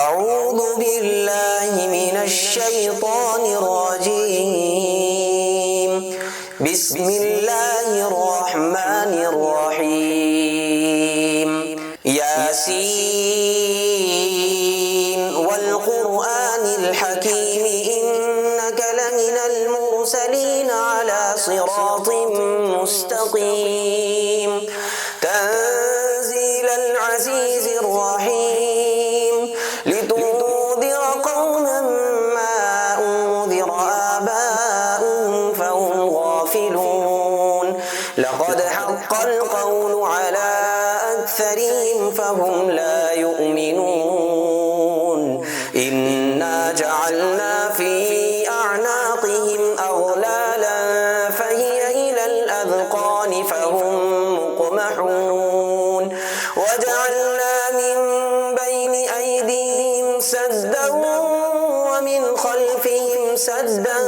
أعوذ بالله من الشيطان الرجيم. بسم الله الرحمن الرحيم. ياسين والقرآن الحكيم إنك لمن المرسلين على صراط مستقيم. تنزيل العزيز الرحيم. لتنذر قوما ما أنذر آباؤهم فهم غافلون. لقد حق القول على أكثرهم فهم لا يؤمنون. إنا جعلنا في أعناقهم أغلالا فهي إلى الأذقان فهم مقمحون. وجعلنا من بين أيديهم سدا ومن خلفهم سدا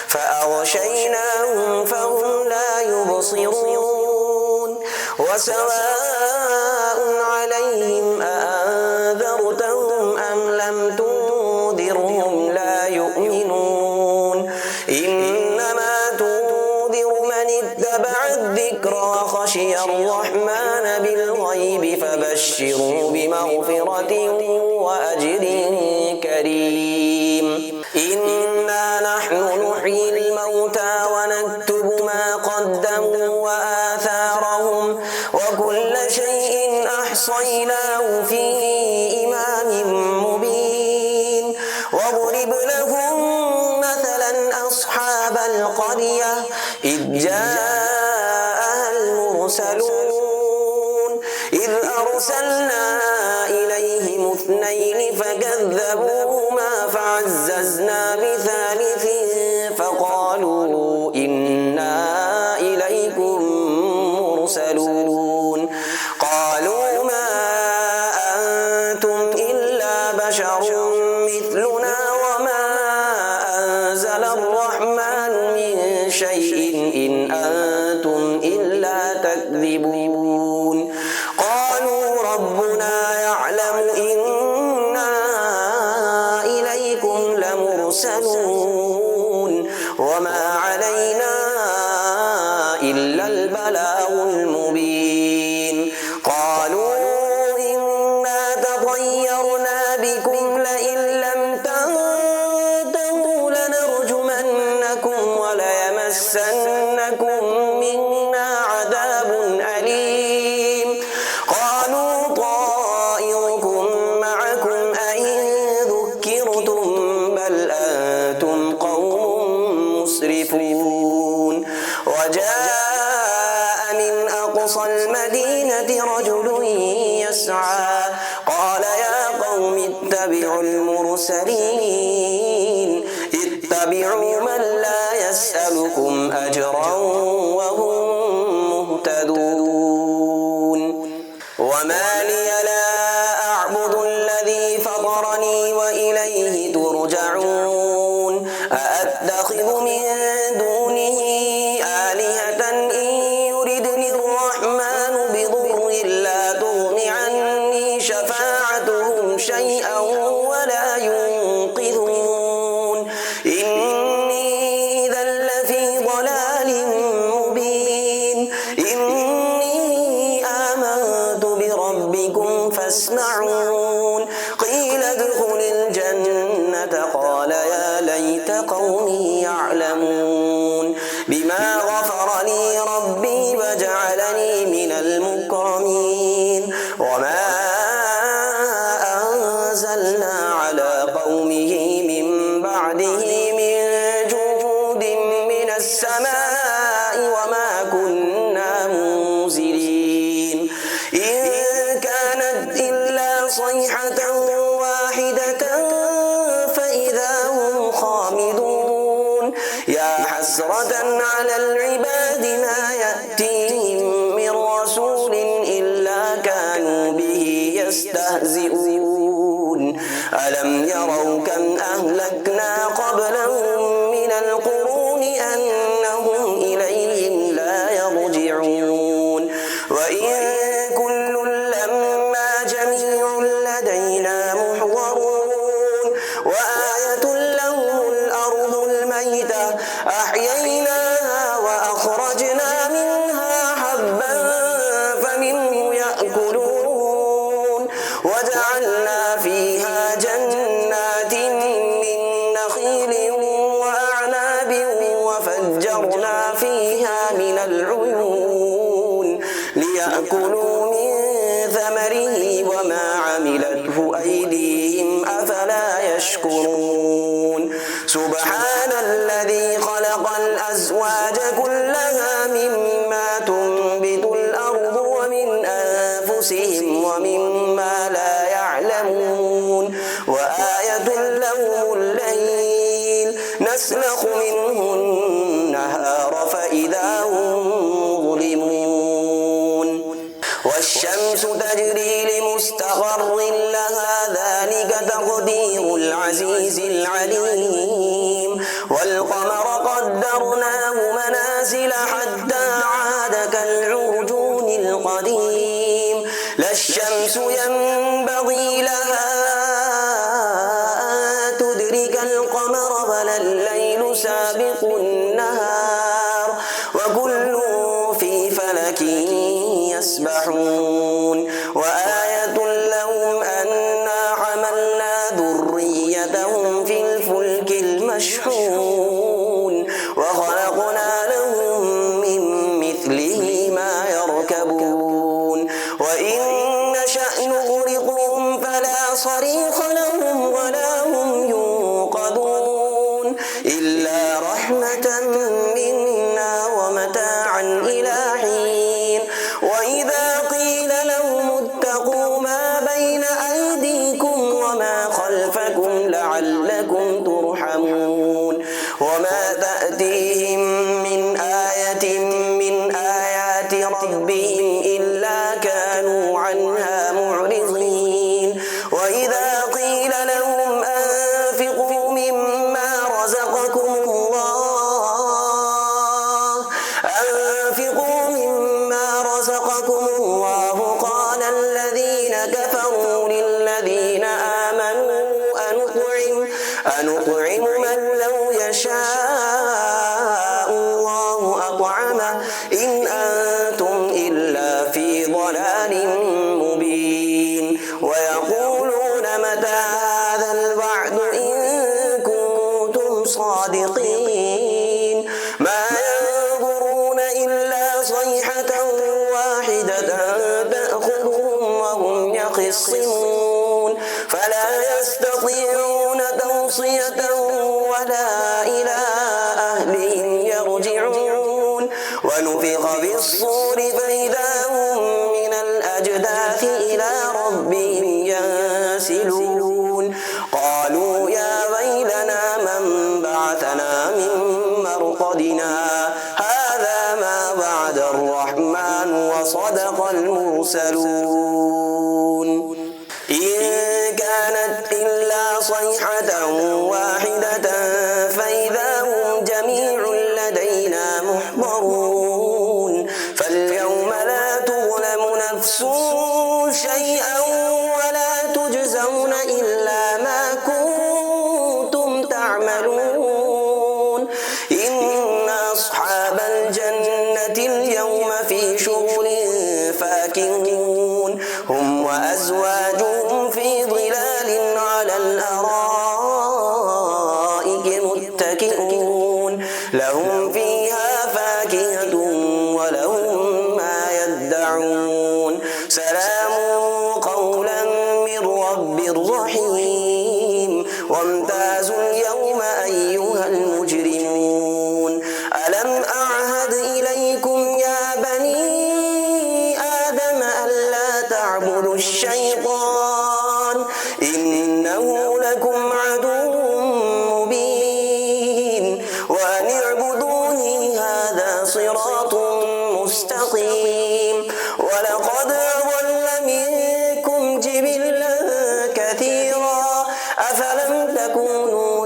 فأغشيناهم فهم لا يبصرون. وسواء عليهم أأنذرتهم أم لم تنذرهم لا يؤمنون. إنما تنذر من اتبع الذكر وخشي الرحمن بالغيب فبشروا بمغفرة وأجر كريم. إنا نحن نحيي الموتى ونكتب ما قدموا وآثارهم وكل شيء أحصيناه في إمام مبين. واضرب لهم مثلا أصحاب القرية إذ جاءها المرسلون إذ أرسلنا إليهم اثنين فكذبوهما فعززنا بثالث فقالوا إنا إليكم مرسلون. قالوا ما أنتم إلا بشر مثلنا وما أنزل الرحمن من شيء إن أنتم إلا تكذبون. قالوا ربنا يعلم إنا إليكم لمرسلون وما علينا إلا البلاغ المبين. قالوا إنا تطيرنا بكم لئن لم تنتهوا لنرجمنكم وليمسنكم منا عذاب أليم. قالوا طائركم معكم أئن ذكرتم بل أنتم قوم مسرفون. وجاء من أقصى المدينة رجل يسعى قال يا قوم اتبعوا المرسلين اتبعوا من لا يسألكم أجرا وهم مهتدون. وما لي لا أعبد الذي فطرني وإليه ترجعون. أأتخذ من دونه آلهة إن يردني الرحمن بضر لا تغن عني شفاعتهم شيئا ولا ينقذون. إني إذا لفي ضلال مبين. إني آمنت بربكم فاسمعون. قيل ادخل الجنة قال يا ليت قومي يعلمون. بما غفر لي ربي وجعلني من المكرمين. وما أنزلنا على قومه من بعده من جود من السماء وما كنا منزلين. إن كانت إلا صيحة واحدة فإذا هم خامدون. يا حسرة على العباد ما يأتيهم من رسول إلا كانوا به يستهزئون. ألم يروا كم أهلكنا قبلهم من القرون أنهم إليهم لا يرجعون. وإن كل لما جميع وجعلنا فيها جنات من نخيل وأعناب وفجرنا فيها من العيون ليأكلوا من ثمره وما عملته أيديهم أفلا يشكرون سبحان الذي خلق الأزواج كلها مما تنبت الأرض ومن أنفسهم ومما لا يعلمون وآية لهم الليل نسلخ منه النهار فإذا هم مظلمون والشمس تجري لمستقر لها ذلك تقدير العزيز العليم والقمر قدرناه منازل حتى عاد كالعرجون القديم لا الشمس ينبغي لها أن تدرك القمر ولا الليل سابق النهار وكل في فلك يسبحون وآية لهم أنا حملنا ذريتهم في الفلك المشحون وخلقنا لهم من مثله ما يركبون وإن نشأ نغرقهم فلا صريخ لهم ولا هم ينقذون إلا رحمة منا ومتاعا إلى حين وإذا قيل لهم اتقوا ما بين أيديكم وما خلفكم لعلكم ترحمون وما تأتيهم من آية من آيات ربهم إلا كانوا عنها معرضين وإذا قيل لهم أنفقوا مما رزقكم الله قال الذين كفروا للذين آمنوا أنطعم من لو يشاء الله أطعمه إن أنتم إلا في ضلال مبين ويقولون متى هذا الوعد إن كنتم صادقين ما ينظرون إلا صيحة واحدة تأخذهم وهم يخصمون فلا يستطيعون توصية ولا إلى أهلهم يرجعون ونفخ في الصور فإذا هم من الأجداث إلى ربهم ينسلون قالوا يا ويلنا من بعثنا من مرقدنا هذا ما وعد الرحمن وصدق المرسلون إن كانت إلا صيحة واحدة فإذا هم جميع لدينا محضرون فاليوم لا تظلم نفس شيئا ولا تجزون إلا ما كنتم تعملون إن أصحاب الجنة اليوم في شغل فاكهون هم وأزواجهم في ظلال على الأرائك متكئون لهم فيها فاكهة ولهم ما يدعون سلام قولا من رب رحيم وامتازوا اليوم أيها المجرمون ألم أعهد إليكم يا بني آدم ألا تعبدوا الشيطان إنه لكم عدو مبين وأن اعبدوني هذا صراط مستقيم ولقد أضل منكم جبلا كثيرا أفلم تكونوا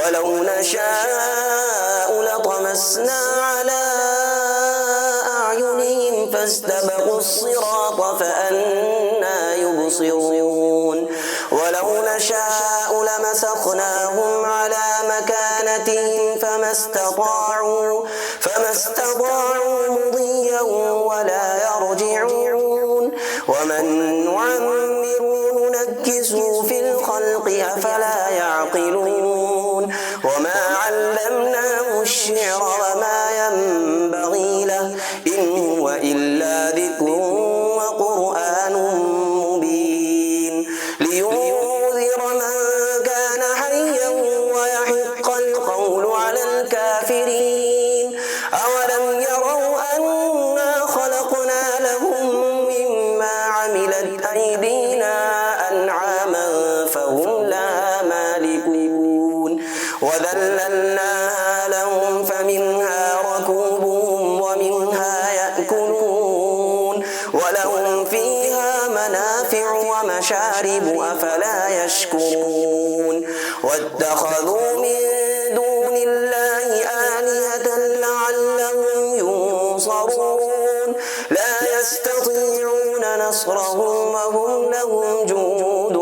ولو نشاء لطمسنا على أعينهم فاستبقوا الصراط فأنى يبصرون ولو نشاء لمسخناهم على مكانتهم فما استطاعوا مضيا ولا يرجعون ومن نعمره ننكسه في الخلق أفلا يعقلون وما علمناه الشعر وما ينبغي له إن هو إلا ذكر وقرآن مبين لينذر من كان حيا ويحق القول على الكافرين أولم يروا أنا خلقنا لهم مما عملت أيدينا أنعاما فهم لها مالكون وذللناها لهم فمنها ركوبهم ومنها يأكلون ولهم فيها منافع ومشارب أفلا يشكرون واتخذوا من دون الله آلهة لعلهم ينصرون لا يستطيعون نصرهم وهم لهم جند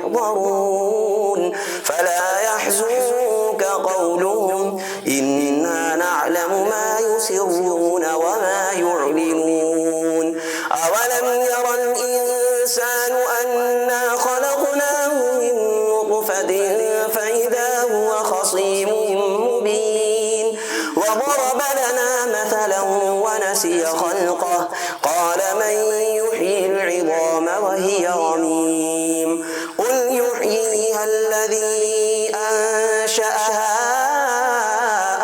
محضرون فلا يحزنك قولهم إنا نعلم ما يسرون وما يعلنون أولم ير الإنسان أنا خلقناه من نطفة فإذا هو خصيم مبين وضرب لنا مثلا ونسي خلقه قال من يحيي العظام وهي رميم قل يحييها الذي أنشأها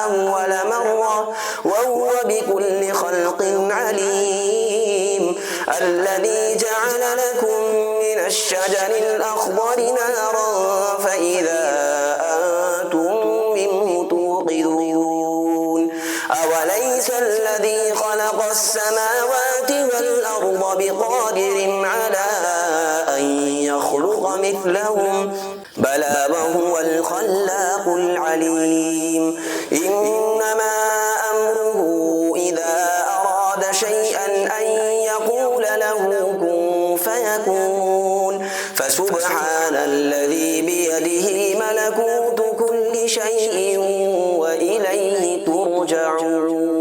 أول مرة وهو بكل خلق عليم الذي جعل لكم من الشجر الأخضر نارا فإذا أنتم منه توقدون أوليس الذي خلق السماوات والأرض بقادر على أن يخلق مثلهم بلى وهو الخلاق العليم إنما أمره إذا أراد شيئا أن يقول له كن فيكون فسبحان الذي بيده ملكوت كل شيء وإليه ترجعون.